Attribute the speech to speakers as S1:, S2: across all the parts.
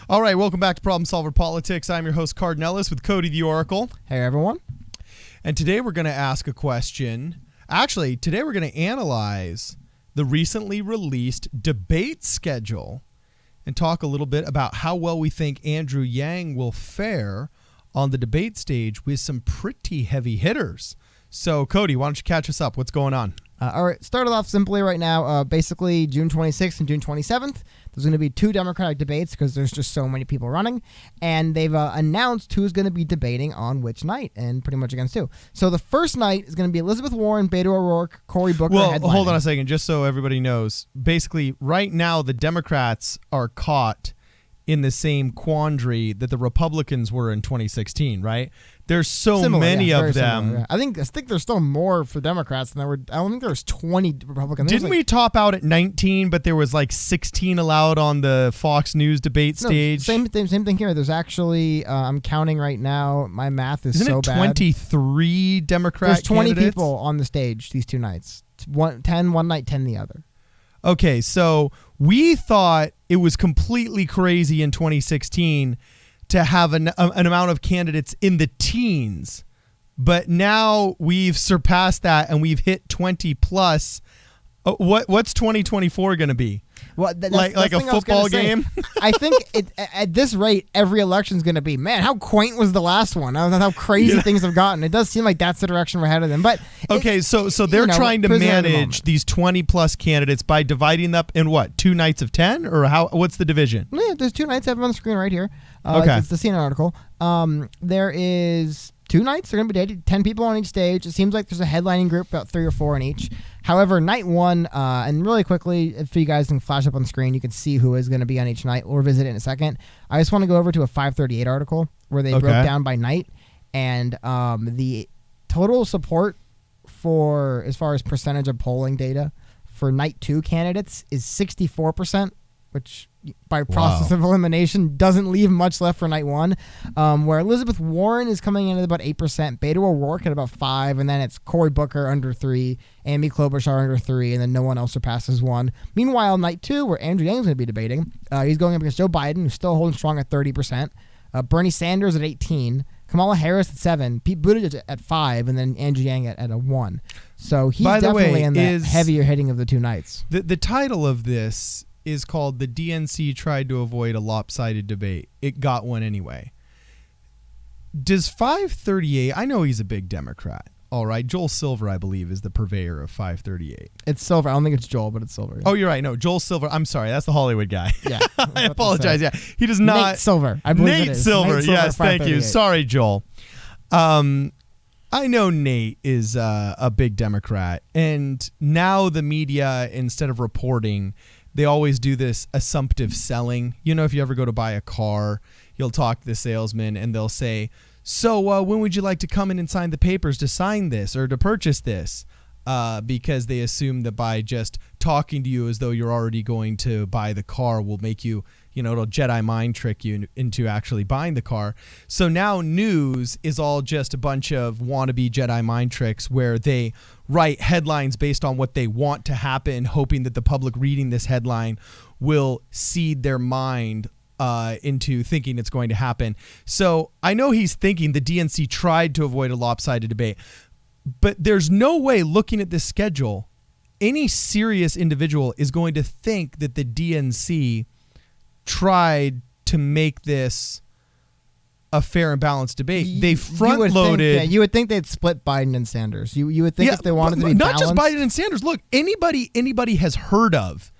S1: All right, welcome back to Problem Solver Politics. I'm your host, Cardon with Cody the Oracle.
S2: Hey, everyone.
S1: And today we're going to ask a question. Actually, today we're going to analyze the recently released debate schedule and talk a little bit about how well we think Andrew Yang will fare on the debate stage with some pretty heavy hitters. So, Cody, why don't you catch us up? What's going on?
S2: All right, started off simply right now. Basically, June 26th and June 27th, there's going to be two Democratic debates because there's just so many people running. And they've announced who's going to be debating on which night and pretty much against who. So the first night is going to be Elizabeth Warren, Beto O'Rourke, Cory Booker.
S1: Well,
S2: headlining.
S1: hold on a second, just so everybody knows. Basically, right now, the Democrats are caught in the same quandary that the Republicans were in 2016, right? There's so many of them.
S2: Similar, yeah. I think there's still more for Democrats than there were. I don't think there was 20 Republicans.
S1: Didn't we top out at 19, but there was like 16 allowed on the Fox News debate stage?
S2: Same thing here. There's actually, I'm counting right now. My math is
S1: Isn't
S2: so
S1: it
S2: bad.
S1: 23 Democrat
S2: There's 20
S1: candidates?
S2: people on the stage these two nights. 10 one night, 10 the other.
S1: Okay, so we thought it was completely crazy in 2016 to have an amount of candidates in the teens, but now we've surpassed that and we've hit 20 plus. What's 2024 going to be?
S2: Well,
S1: like a football game?
S2: I think at this rate, every election is going to be, man, how quaint was the last one? How crazy things have gotten. It does seem like that's the direction we're headed in. But
S1: okay, so they're trying to manage these 20 plus candidates by dividing up in what, 2 nights of 10, or how? What's the division?
S2: Yeah, there's 2 nights. I have them on the screen right here.
S1: Okay,
S2: it's the CNN article. There is 2 nights. They're going to be dated. 10 people on each stage. It seems like there's a headlining group, about 3 or 4 in each. However, night one, and really quickly, if you guys can flash up on the screen, you can see who is going to be on each night. We'll revisit it in a second. I just want to go over to a 538 article where they broke down by night, and the total support for, as far as percentage of polling data, for night 2 candidates is 64%, which by process of elimination doesn't leave much left for night 1, where Elizabeth Warren is coming in at about 8%, Beto O'Rourke at about 5%, and then it's Cory Booker under 3%, Amy Klobuchar under 3%, and then no one else surpasses 1%. Meanwhile, night 2, where Andrew Yang is going to be debating, he's going up against Joe Biden, who's still holding strong at 30%, Bernie Sanders at 18%, Kamala Harris at 7%, Pete Buttigieg at 5%, and then Andrew Yang at a 1%. So he's definitely in the heavier hitting of the 2 nights.
S1: The title of this is called "The DNC Tried to Avoid a Lopsided Debate. It Got One Anyway." Does 538, I know he's a big Democrat. All right. Joel Silver, I believe, is the purveyor of 538.
S2: It's Silver. I don't think it's Joel, but it's Silver. Yeah.
S1: Oh, you're right. No, Joel Silver. I'm sorry. That's the Hollywood guy.
S2: Yeah.
S1: I apologize. Yeah. He does not.
S2: Nate Silver. I believe
S1: Nate
S2: it is.
S1: Silver.
S2: Nate Silver,
S1: yes. Thank you. Sorry, Joel. I know Nate is a big Democrat. And now the media, instead of reporting, they always do this assumptive selling. You know, if you ever go to buy a car, you'll talk to the salesman and they'll say, so when would you like to come in and sign the papers to sign this or to purchase this? Because they assume that by just talking to you as though you're already going to buy the car will make you, it'll Jedi mind trick you into actually buying the car. So now news is all just a bunch of wannabe Jedi mind tricks where they write headlines based on what they want to happen, hoping that the public reading this headline will seed their mind into thinking it's going to happen. So I know he's thinking the DNC tried to avoid a lopsided debate, but there's no way, looking at this schedule, any serious individual is going to think that the DNC tried to make this a fair and balanced debate. They front-loaded.
S2: You would think they'd split Biden and Sanders. You would think if they wanted to be
S1: not
S2: balanced.
S1: Just Biden and Sanders. Look, anybody has heard of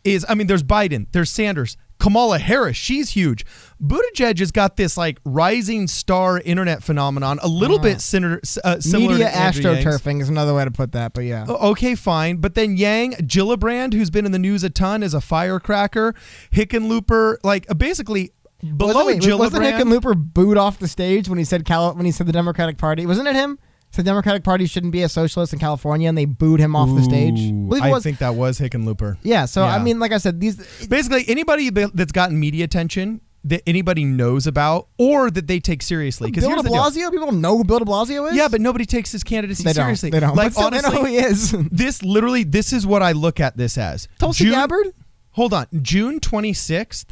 S1: is, there's Biden, there's Sanders, Kamala Harris, she's huge. Buttigieg has got this like rising star internet phenomenon, a little bit similar
S2: media
S1: to Andrew Yang's.
S2: astroturfing is another way to put that, but yeah.
S1: Okay, fine. But then Yang, Gillibrand, who's been in the news a ton, is a firecracker. Hickenlooper, like basically below Gillibrand.
S2: Wasn't Hickenlooper booed off the stage when he said the Democratic Party? Wasn't it him? The Democratic Party shouldn't be a socialist in California, and they booed him off the stage.
S1: I think that was Hickenlooper.
S2: Yeah, so I mean, like I said,
S1: basically anybody that's gotten media attention that anybody knows about or that they take seriously.
S2: Bill de Blasio, people know who Bill de Blasio is.
S1: Yeah, but nobody takes his candidacy seriously.
S2: They don't.
S1: Like,
S2: but honestly, they know who he is.
S1: This is what I look at this as.
S2: Tulsi Gabbard.
S1: Hold on, June 26th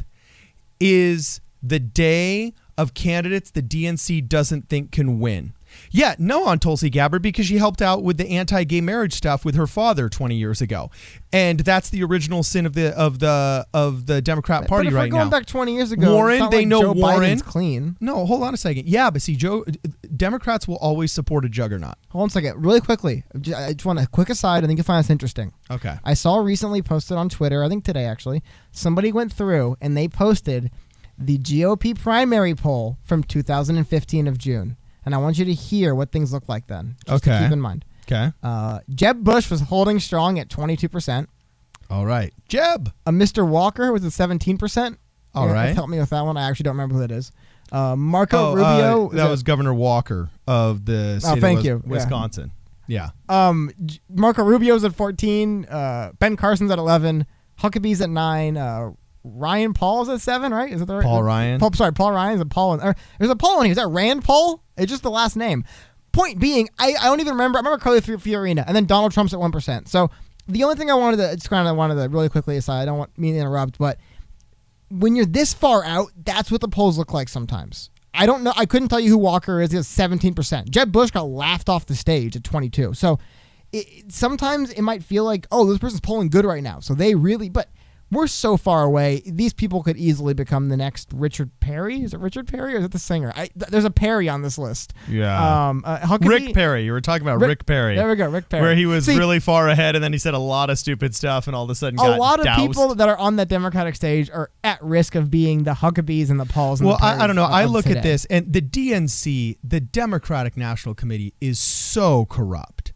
S1: is the day of candidates the DNC doesn't think can win. Yeah, no on Tulsi Gabbard because she helped out with the anti-gay marriage stuff with her father 20 years ago, and that's the original sin of the Democrat Party
S2: but if
S1: right
S2: we're going
S1: now.
S2: back 20 years ago,
S1: Warren,
S2: it's not
S1: they
S2: like
S1: know
S2: Joe
S1: Warren.
S2: Biden's clean.
S1: No, hold on a second. Yeah, but see, Democrats will always support a juggernaut.
S2: Hold on a second, really quickly. I just want a quick aside. I think you'll find this interesting.
S1: Okay.
S2: I saw recently posted on Twitter, I think today actually, somebody went through and they posted the GOP primary poll from 2015 of June. And I want you to hear what things look like then. Just to keep in mind.
S1: Okay.
S2: Jeb Bush was holding strong at 22%.
S1: All right. Jeb.
S2: Mr. Walker was at 17%.
S1: All right.
S2: Help me with that one. I actually don't remember who that is. Marco Rubio.
S1: That was Governor Walker of the state of Wisconsin. Yeah.
S2: Marco Rubio's at 14. Ben Carson's at 11. Huckabee's at 9. Ryan Paul's at 7, right? Is it the right?
S1: Paul Ryan.
S2: Paul Ryan. Is it Paul? There's a Paul in here. Is that Rand Paul? It's just the last name. Point being, I don't even remember. I remember Carly Fiorina, and then Donald Trump's at 1%. So the only thing I wanted to really quickly aside, I don't want me to interrupt, but when you're this far out, that's what the polls look like sometimes. I don't know. I couldn't tell you who Walker is. He has 17%. Jeb Bush got laughed off the stage at 22. So sometimes it might feel like, oh, this person's polling good right now. So they really, but we're so far away. These people could easily become the next Richard Perry. Is it Richard Perry or is it the singer? There's a Perry on this list.
S1: Yeah. Rick Perry. You were talking about Rick Perry.
S2: There we go, Rick Perry.
S1: Where he was really far ahead and then he said a lot of stupid stuff and all of a sudden got
S2: a lot of
S1: doused.
S2: people that are on that Democratic stage are at risk of being the Huckabees and the Pauls. And
S1: well,
S2: the
S1: I don't know. I look
S2: today.
S1: at this and the DNC, the Democratic National Committee, is so corrupt.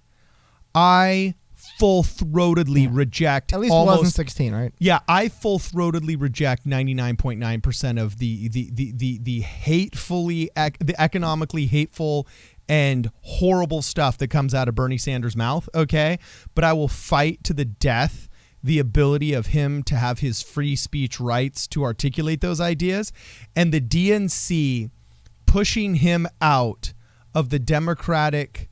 S1: I full-throatedly reject
S2: at least
S1: almost
S2: 2016, right?
S1: Yeah, I full-throatedly reject 99.9% of the hatefully the economically hateful and horrible stuff that comes out of Bernie Sanders' mouth, okay? But I will fight to the death the ability of him to have his free speech rights to articulate those ideas, and the DNC pushing him out of the Democratic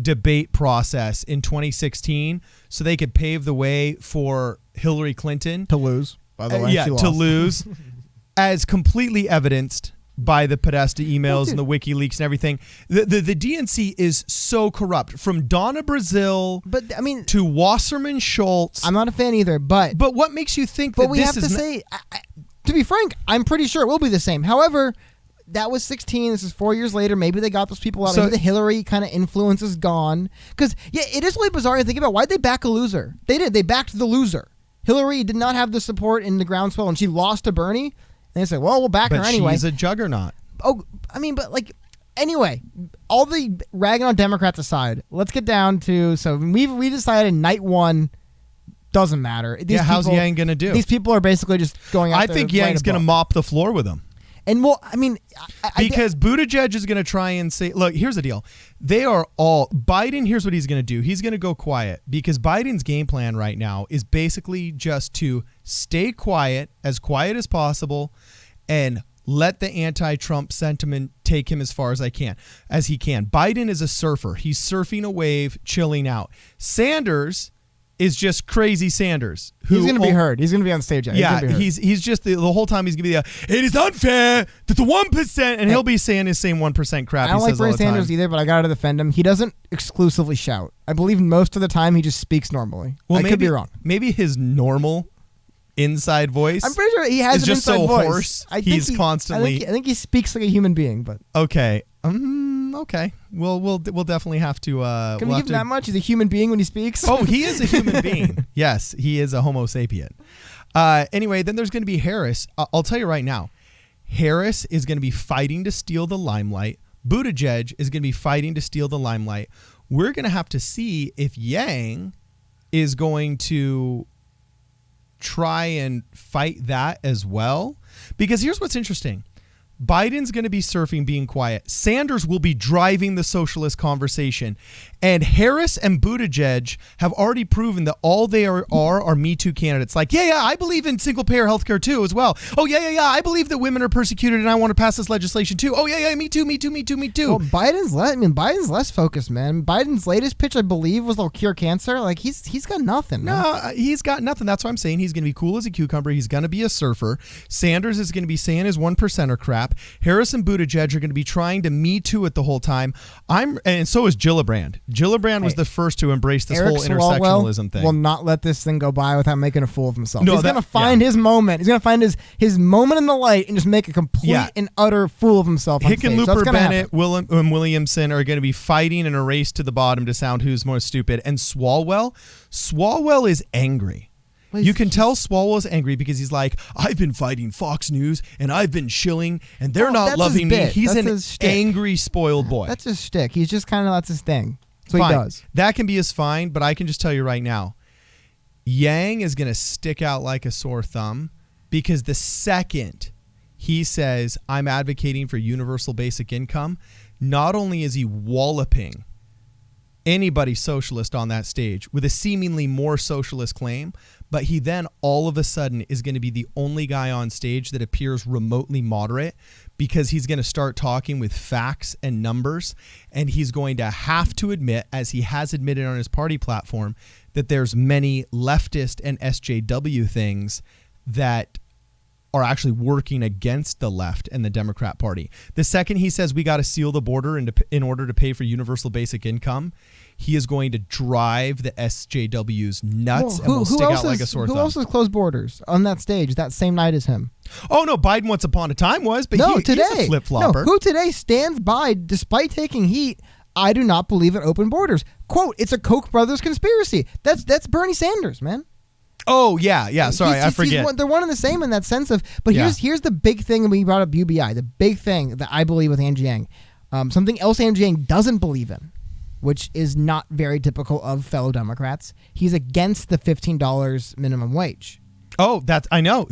S1: debate process in 2016 so they could pave the way for Hillary Clinton
S2: to lose, by the way.
S1: To lose, as completely evidenced by the Podesta emails and the WikiLeaks and everything. The DNC is so corrupt, from Donna Brazile to Wasserman Schultz.
S2: I'm not a fan either, but
S1: what makes you think that
S2: we
S1: this
S2: have
S1: is
S2: to say, to be frank, I'm pretty sure it will be the same. However, that was 16. This is 4 years later. Maybe they got those people out. Maybe the Hillary kind of influence is gone. Because, it is really bizarre to think about. Why'd they back a loser? They did. They backed the loser. Hillary did not have the support in the groundswell, and she lost to Bernie. And they said, well, we'll back her anyway.
S1: But she's a juggernaut.
S2: Anyway, all the ragging on Democrats aside, let's get down to, so we decided night one doesn't matter.
S1: How's Yang going to do?
S2: These people are basically just going out there.
S1: I think Yang's going to mop the floor with them.
S2: And
S1: because Buttigieg is going to try and say, look, here's the deal. They are all Biden. Here's what he's going to do. He's going to go quiet because Biden's game plan right now is basically just to stay quiet as possible and let the anti-Trump sentiment take him as far as he can. Biden is a surfer. He's surfing a wave, chilling out. Sanders is just crazy Sanders.
S2: He's going to be heard. He's going to be on stage.
S1: He's just the whole time he's going to be it is unfair that the 1%, and he'll be saying his same 1% crap.
S2: I don't like Bernie Sanders either, but I got to defend him. He doesn't exclusively shout. I believe most of the time he just speaks normally. Well, I could be wrong.
S1: Maybe his normal inside voice.
S2: I'm pretty sure he has an
S1: just
S2: inside
S1: so
S2: voice.
S1: Hoarse. He's constantly.
S2: I think he speaks like a human being. But
S1: okay. Okay. We'll definitely have to.
S2: Can we give him that much? He's a human being when he speaks.
S1: Oh, he is a human being. Yes, he is a Homo sapien. Anyway, then there's going to be Harris. I'll tell you right now, Harris is going to be fighting to steal the limelight. Buttigieg is going to be fighting to steal the limelight. We're going to have to see if Yang is going to try and fight that as well. Because here's what's interesting. Biden's going to be surfing, being quiet. Sanders will be driving the socialist conversation. And Harris and Buttigieg have already proven that all they are Me Too candidates. Like, yeah, I believe in single-payer healthcare too as well. Oh, yeah, I believe that women are persecuted and I want to pass this legislation too. Oh, yeah, me too.
S2: Well, Biden's less focused, man. Biden's latest pitch, I believe, was they'll cure cancer. Like, he's got nothing, man.
S1: No, he's got nothing. That's why I'm saying he's going to be cool as a cucumber. He's going to be a surfer. Sanders is going to be saying his 1%er crap. Harris and Buttigieg are going to be trying to Me Too it the whole time. And so is Gillibrand. Gillibrand was the first to embrace this whole intersectionalism thing.
S2: Will not let this thing go by without making a fool of himself. He's going to find his moment. He's going to find his moment in the light and just make a complete and utter fool of himself.
S1: Hickenlooper Bennett, Williamson are going to be fighting in a race to the bottom to sound who's more stupid. And Swalwell is angry. You can tell Swalwell's angry because he's like, I've been fighting Fox News and I've been shilling and they're not loving me. He's an angry, spoiled boy.
S2: That's his shtick. He's just kind of, that's his thing. That's what he does.
S1: That can be his fine, but I can just tell you right now, Yang is going to stick out like a sore thumb because the second he says, I'm advocating for universal basic income, not only is he walloping anybody socialist on that stage with a seemingly more socialist claim, but he then all of a sudden is going to be the only guy on stage that appears remotely moderate because he's going to start talking with facts and numbers, and he's going to have to admit, as he has admitted on his party platform, that there's many leftist and SJW things that are actually working against the left and the Democrat Party. The second he says we got to seal the border in order to pay for universal basic income, he is going to drive the SJWs nuts and will stick out like a sore thumb.
S2: Who else has closed borders on that stage that same night as him?
S1: Oh, no, Biden once upon a time was, but
S2: today,
S1: he's a flip-flopper.
S2: No, who today stands by, despite taking heat, I do not believe in open borders. Quote, it's a Koch brothers conspiracy. That's Bernie Sanders, man.
S1: Oh, yeah. Sorry, I forget.
S2: They're one and the same in that sense of, but here's the big thing, and we brought up UBI, the big thing that I believe with Andrew Yang. Something else Andrew Yang doesn't believe in, which is not very typical of fellow Democrats. He's against the $15 minimum wage.
S1: Oh, I know.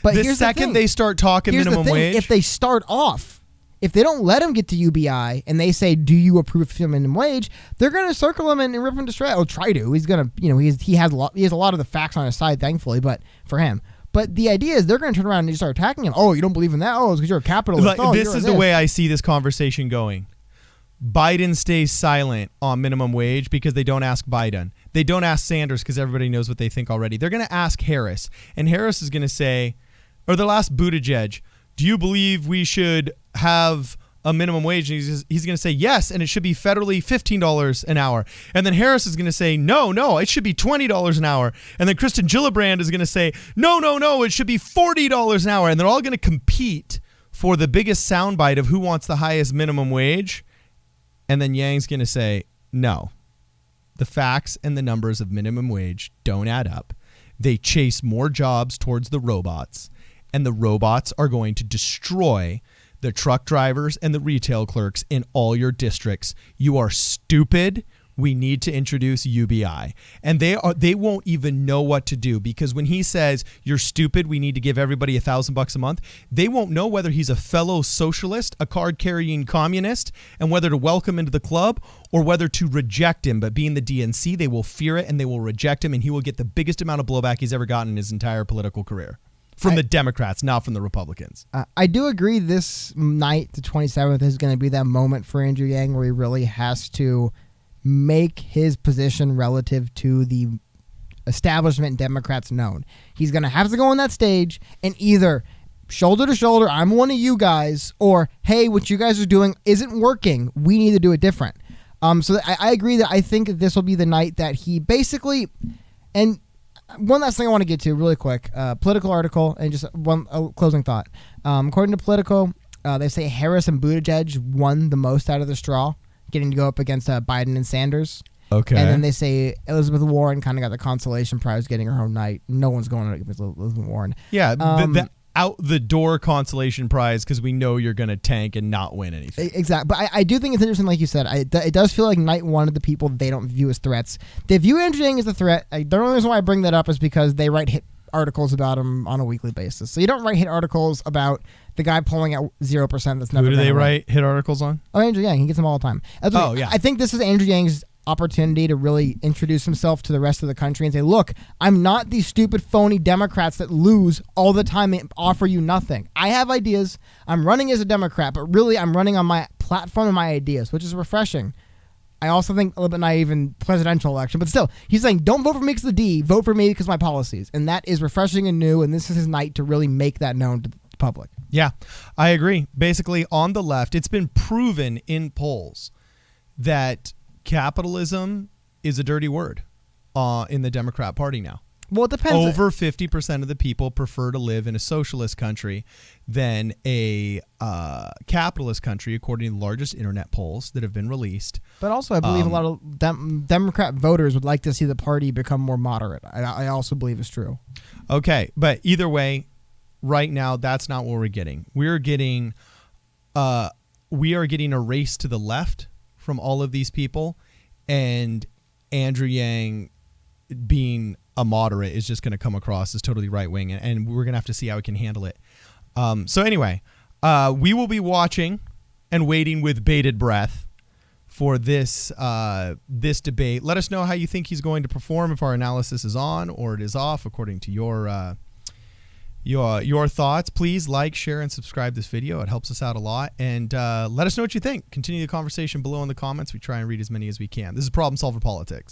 S1: But the second they start talking minimum wage.
S2: If they start off, if they don't let him get to UBI and they say, do you approve of minimum wage, they're going to circle him and rip him to shreds. Or try to. He's going to, he has a lot of the facts on his side, thankfully, but for him. But the idea is they're going to turn around and just start attacking him. Oh, you don't believe in that? Oh, it's because you're a capitalist.
S1: This is the way I see this conversation going. Biden stays silent on minimum wage because they don't ask Biden. They don't ask Sanders because everybody knows what they think already. They're going to ask Harris. And Harris is going to say, or they'll ask Buttigieg, do you believe we should have a minimum wage? And he's going to say yes, and it should be federally $15 an hour. And then Harris is going to say, no, it should be $20 an hour. And then Kristen Gillibrand is going to say, no, it should be $40 an hour. And they're all going to compete for the biggest soundbite of who wants the highest minimum wage. And then Yang's going to say, no, the facts and the numbers of minimum wage don't add up. They chase more jobs towards the robots, and the robots are going to destroy the truck drivers and the retail clerks in all your districts. You are stupid. We need to introduce UBI. And they won't even know what to do, because when he says you're stupid, we need to give everybody $1,000 a month, they won't know whether he's a fellow socialist, a card-carrying communist, and whether to welcome into the club or whether to reject him. But being the DNC, they will fear it and they will reject him, and he will get the biggest amount of blowback he's ever gotten in his entire political career. From the Democrats, not from the Republicans.
S2: I do agree this night, the 27th, is going to be that moment for Andrew Yang where he really has to make his position relative to the establishment Democrats known. He's going to have to go on that stage and either shoulder to shoulder, I'm one of you guys, or, hey, what you guys are doing isn't working. We need to do it different. So I agree that I think this will be the night that he basically, and one last thing I want to get to really quick, Political article, and just one closing thought. According to Politico, they say Harris and Buttigieg won the most out of the straw, getting to go up against Biden and Sanders.
S1: Okay.
S2: And then they say Elizabeth Warren kind of got the consolation prize getting her own night. No one's going to Elizabeth Warren.
S1: Yeah, the out-the-door consolation prize, because we know you're going to tank and not win anything.
S2: Exactly. But I do think it's interesting, like you said. It does feel like night one of the people they don't view as threats. They view Andrew Yang as a threat. The only reason why I bring that up is because they write articles about him on a weekly basis. So you don't write hit articles about the guy polling at 0% that's never.
S1: Who do they write hit articles on?
S2: Oh, Andrew Yang. He gets them all the time.
S1: Yeah.
S2: I think this is Andrew Yang's opportunity to really introduce himself to the rest of the country and say, look, I'm not these stupid phony Democrats that lose all the time and offer you nothing. I have ideas. I'm running as a Democrat, but really I'm running on my platform and my ideas, which is refreshing. I also think a little bit naive in presidential election, but still, he's saying, don't vote for me because of the D, vote for me because of my policies. And that is refreshing and new, and this is his night to really make that known to the public.
S1: Yeah, I agree. Basically, on the left, it's been proven in polls that capitalism is a dirty word in the Democrat Party now.
S2: Well, it depends.
S1: Over 50% of the people prefer to live in a socialist country than a capitalist country, according to the largest internet polls that have been released.
S2: But also, I believe a lot of Democrat voters would like to see the party become more moderate. I also believe it's true.
S1: Okay, but either way, right now, that's not what we're getting. We are getting a race to the left from all of these people, and Andrew Yang being a moderate is just going to come across as totally right wing, and we're going to have to see how we can handle it. So anyway, we will be watching and waiting with bated breath for this debate. Let us know how you think he's going to perform, if our analysis is on or it is off, according to your thoughts. Please like, share, and subscribe this video. It helps us out a lot. And let us know what you think. Continue the conversation below in the comments. We try and read as many as we can. This is Problem Solver Politics.